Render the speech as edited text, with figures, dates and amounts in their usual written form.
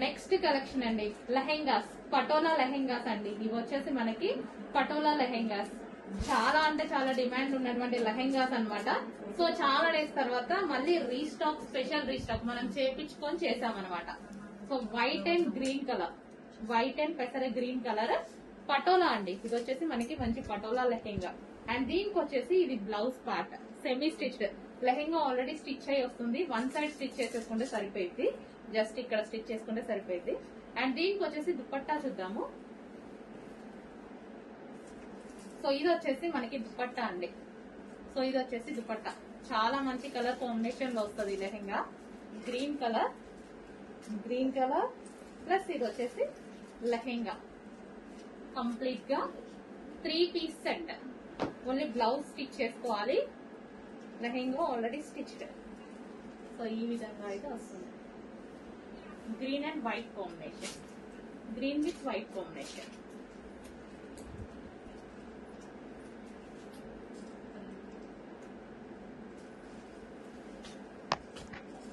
Next collection అండి లెహెంగాస్, పటోలా లెహెంగాస్ అండి. ఇవి వచ్చేసి మనకి పటోలా లెహెంగాస్, చాలా అంటే చాలా డిమాండ్ ఉన్నటువంటి లెహెంగాస్ అన్నమాట. సో చాలా డేస్ తర్వాత మళ్ళీ రీస్టాక్, స్పెషల్ రీస్టాక్ మనం చేపించుకొని చేసామన్నమాట. So white and green colour, white and పెసర గ్రీన్ కలర్ పటోలా అండి. ఇది వచ్చేసి మనకి మంచి పటోలా లెహెంగా. అండ్ దీనికి వచ్చేసి ఇది blouse part, semi stitched. Lehenga already stitch అయి వస్తుంది, వన్ సైడ్ స్టిచ్ చేసేసుకుంటే సరిపోయింది, జస్ట్ ఇక్కడ స్టిచ్ చేసుకుంటే సరిపోయింది. అండ్ దీనికి వచ్చేసి దుపట్టా చూద్దాము. సో ఇది వచ్చేసి మనకి దుపట్టా అండి. సో ఇది వచ్చేసి దుపట్టా, చాలా మంచి కలర్ కాంబినేషన్ లో వస్తుంది lehenga. Green colour, green colour plus ఇది వచ్చేసి లెహెంగా. కంప్లీట్ గా 3 piece set. Only blouse stitch చేసుకోవాలి, లెహెంగా ఆల్రెడీ స్టిచ్డ్. సో ఈ విధంగా అయితే వస్తుంది. Green and white combination, green with white combination.